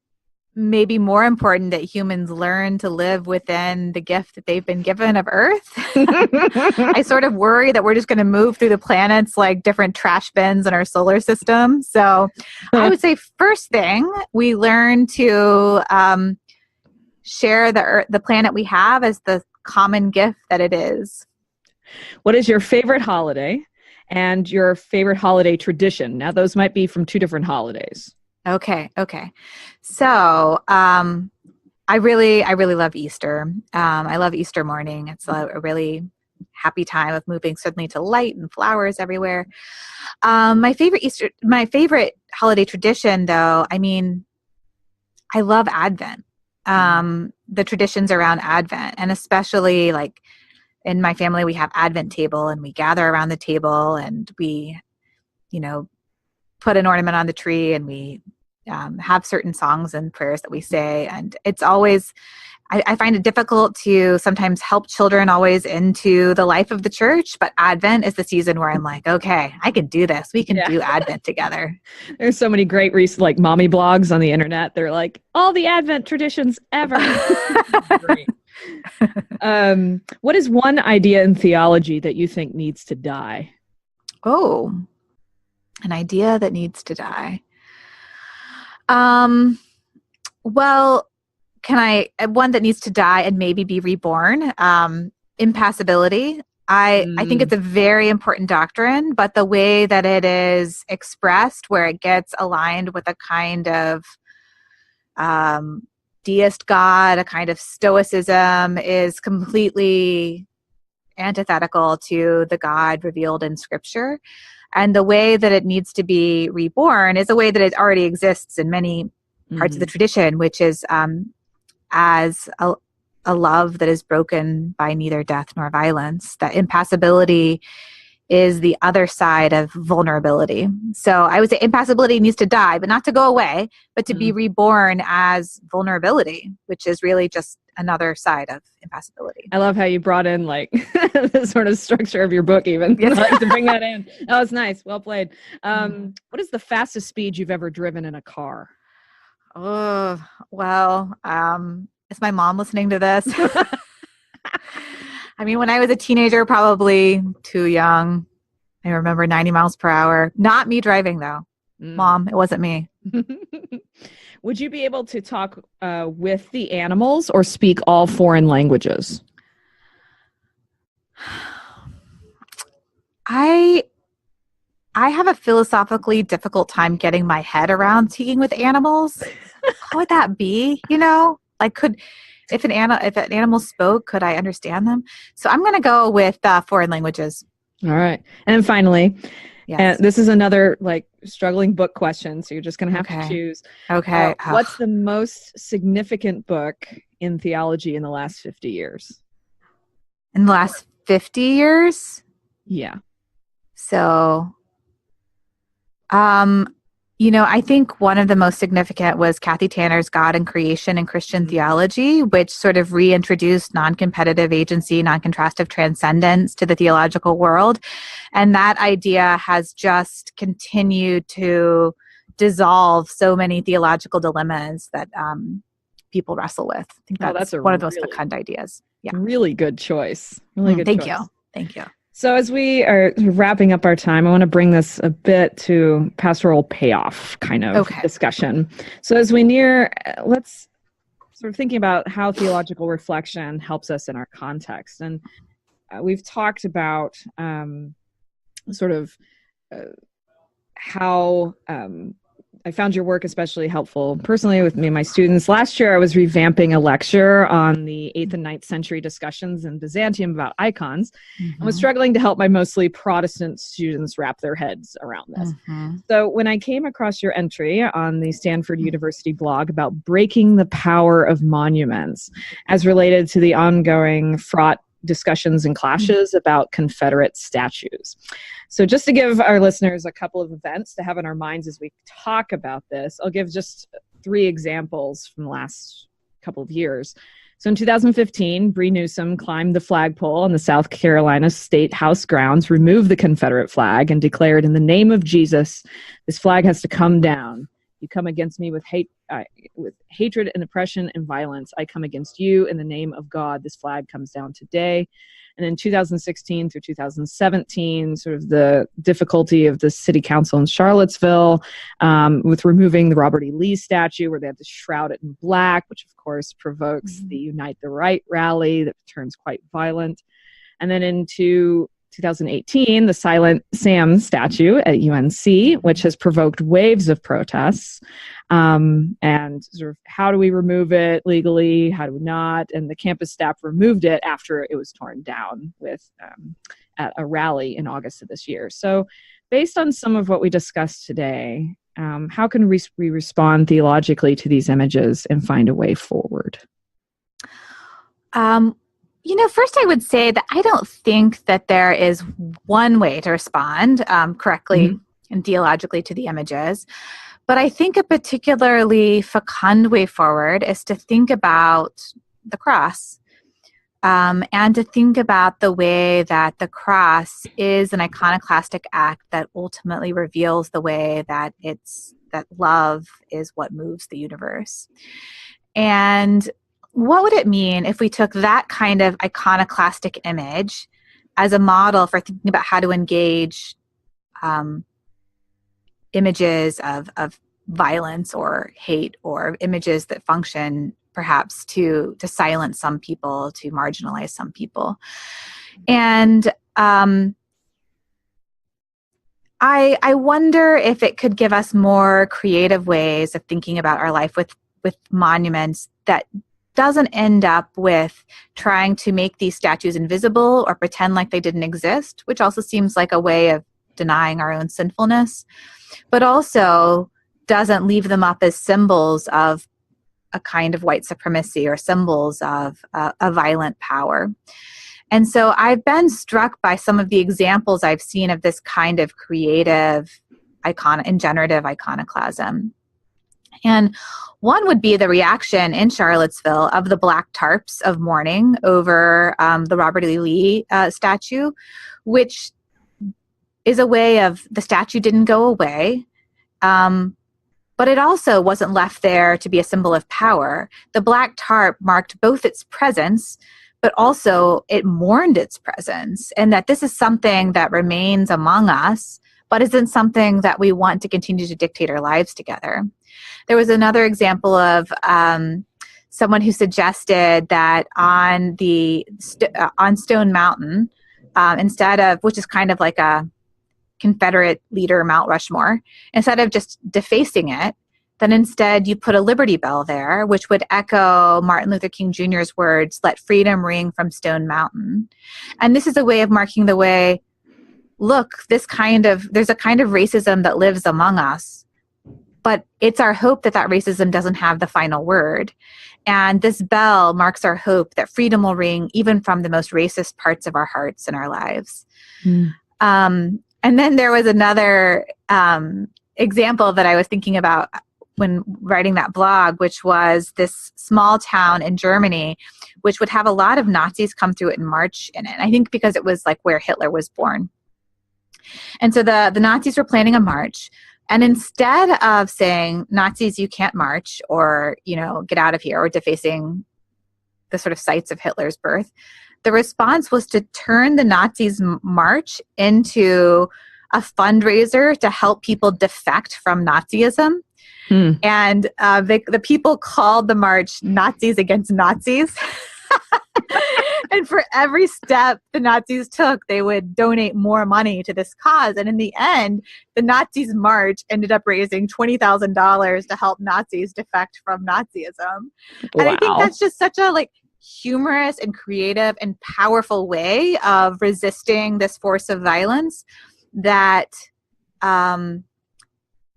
maybe more important that humans learn to live within the gift that they've been given of Earth. I sort of worry that we're just going to move through the planets like different trash bins in our solar system. So I would say first thing, we learn to share the planet we have as the common gift that it is. What is your favorite holiday and your favorite holiday tradition? Now, those might be from 2 different holidays. Okay. So, I really love Easter. I love Easter morning. It's a really happy time of moving suddenly to light and flowers everywhere. My favorite holiday tradition, though, I love Advent. The traditions around Advent, and especially like in my family, we have Advent table, and we gather around the table, and we, put an ornament on the tree, and we have certain songs and prayers that we say. And it's always, I find it difficult to sometimes help children always into the life of the church, but Advent is the season where I'm like, okay, I can do this. We can do Advent together. There's so many great like mommy blogs on the internet. They're like, all the Advent traditions ever. Great. What is one idea in theology that you think needs to die? Oh, an idea that needs to die. Well, one that needs to die and maybe be reborn? Impassibility. I think it's a very important doctrine, but the way that it is expressed, where it gets aligned with a kind of deist God, a kind of stoicism, is completely antithetical to the God revealed in Scripture. And the way that it needs to be reborn is a way that it already exists in many parts of the tradition, which is as a love that is broken by neither death nor violence. That impassibility is the other side of vulnerability. So I would say impassibility needs to die, but not to go away, but to be reborn as vulnerability, which is really just another side of impassibility. I love how you brought in like the sort of structure of your book even. Yes. Like to bring that in. That was nice. Well played. What is the fastest speed you've ever driven in a car? Oh, well, is my mom listening to this? I mean, when I was a teenager, probably too young. I remember 90 miles per hour. Not me driving, though. Mom, it wasn't me. Would you be able to talk with the animals or speak all foreign languages? I have a philosophically difficult time getting my head around speaking with animals. How would that be? Like, if an animal spoke, could I understand them? So I'm going to go with foreign languages. All right. And then finally, yes. This is another like struggling book question. So you're just going to have to choose. Okay. What's the most significant book in theology in the last 50 years? In the last 50 years? Yeah. So, I think one of the most significant was Kathy Tanner's God and Creation in Christian Theology, which sort of reintroduced non-competitive agency, non-contrastive transcendence to the theological world. And that idea has just continued to dissolve so many theological dilemmas that people wrestle with. I think that's one of the most fecund ideas. Yeah. Really good choice. Really good choice. Thank you. So as we are wrapping up our time, I want to bring this a bit to pastoral payoff kind of discussion. So as we near, let's sort of thinking about how theological reflection helps us in our context. And we've talked about sort of how I found your work especially helpful personally with me and my students. Last year, I was revamping a lecture on the 8th and 9th century discussions in Byzantium about icons, and was struggling to help my mostly Protestant students wrap their heads around this. So when I came across your entry on the Stanford University blog about breaking the power of monuments as related to the ongoing Fraught discussions and clashes about Confederate statues. So just to give our listeners a couple of events to have in our minds as we talk about this, I'll give just 3 examples from the last couple of years. So in 2015, Bree Newsome climbed the flagpole on the South Carolina Statehouse grounds, removed the Confederate flag, and declared, "In the name of Jesus, this flag has to come down. You come against me with hatred and oppression and violence. I come against you in the name of God. This flag comes down today." And in 2016 through 2017, sort of the difficulty of the city council in Charlottesville with removing the Robert E. Lee statue, where they have to shroud it in black, which of course provokes the Unite the Right rally that turns quite violent. And then into 2018, the Silent Sam statue at UNC, which has provoked waves of protests. And sort of how do we remove it legally? How do we not? And the campus staff removed it after it was torn down at a rally in August of this year. So based on some of what we discussed today, how can we respond theologically to these images and find a way forward? First I would say that I don't think that there is one way to respond correctly and theologically to the images. But I think a particularly fecund way forward is to think about the cross and to think about the way that the cross is an iconoclastic act that ultimately reveals the way that that love is what moves the universe. And what would it mean if we took that kind of iconoclastic image as a model for thinking about how to engage images of violence or hate, or images that function perhaps to silence some people, to marginalize some people? And I wonder if it could give us more creative ways of thinking about our life with monuments that doesn't end up with trying to make these statues invisible or pretend like they didn't exist, which also seems like a way of denying our own sinfulness, but also doesn't leave them up as symbols of a kind of white supremacy or symbols of a violent power. And so I've been struck by some of the examples I've seen of this kind of creative and generative iconoclasm. And one would be the reaction in Charlottesville of the black tarps of mourning over the Robert E. Lee statue, which is a way of the statue didn't go away, but it also wasn't left there to be a symbol of power. The black tarp marked both its presence, but also it mourned its presence, and that this is something that remains among us, but isn't something that we want to continue to dictate our lives together. There was another example of someone who suggested that on Stone Mountain, instead of, which is kind of like a Confederate leader Mount Rushmore, instead of just defacing it, then instead you put a Liberty Bell there, which would echo Martin Luther King Jr.'s words, "Let freedom ring from Stone Mountain." And this is a way of marking the way, look, there's a kind of racism that lives among us, but it's our hope that racism doesn't have the final word. And this bell marks our hope that freedom will ring even from the most racist parts of our hearts and our lives. And then there was another example that I was thinking about when writing that blog, which was this small town in Germany, which would have a lot of Nazis come through it and march in it. I think because it was like where Hitler was born. And so the Nazis were planning a march. And instead of saying, "Nazis, you can't march," or, get out of here, or defacing the sort of sites of Hitler's birth, the response was to turn the Nazis' march into a fundraiser to help people defect from Nazism. And the people called the march Nazis Against Nazis. And for every step the Nazis took, they would donate more money to this cause. And in the end, the Nazis' march ended up raising $20,000 to help Nazis defect from Nazism. Wow. And I think that's just such a humorous and creative and powerful way of resisting this force of violence that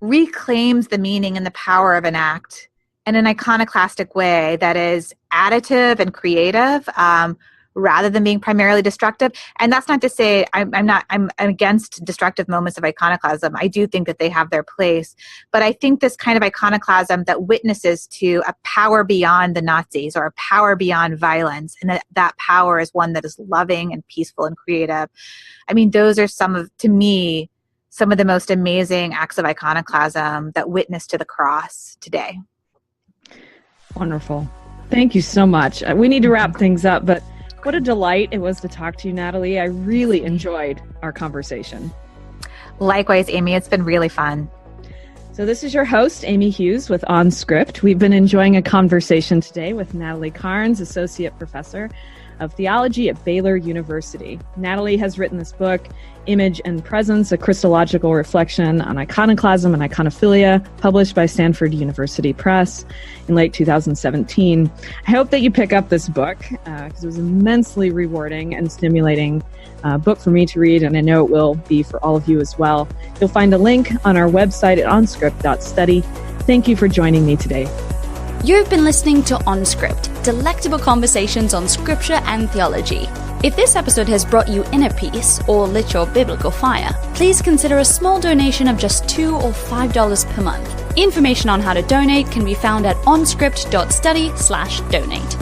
reclaims the meaning and the power of an act in an iconoclastic way that is additive and creative, rather than being primarily destructive. And that's not to say I'm against destructive moments of iconoclasm. I do think that they have their place. But I think this kind of iconoclasm that witnesses to a power beyond the Nazis, or a power beyond violence, and that power is one that is loving and peaceful and creative. I mean, those are to me, some of the most amazing acts of iconoclasm that witness to the cross today. Wonderful. Thank you so much. We need to wrap things up, but what a delight it was to talk to you, Natalie. I really enjoyed our conversation. Likewise, Amy. It's been really fun. So this is your host, Amy Hughes with OnScript. We've been enjoying a conversation today with Natalie Carnes, Associate Professor of Theology at Baylor University. Natalie has written this book, Image and Presence, a Christological Reflection on Iconoclasm and Iconophilia, published by Stanford University Press in late 2017. I hope that you pick up this book because it was an immensely rewarding and stimulating book for me to read, and I know it will be for all of you as well. You'll find a link on our website at onscript.study. Thank you for joining me today. You've been listening to OnScript, delectable conversations on scripture and theology. If this episode has brought you inner peace or lit your biblical fire, please consider a small donation of just $2 or $5 per month. Information on how to donate can be found at onscript.study/donate.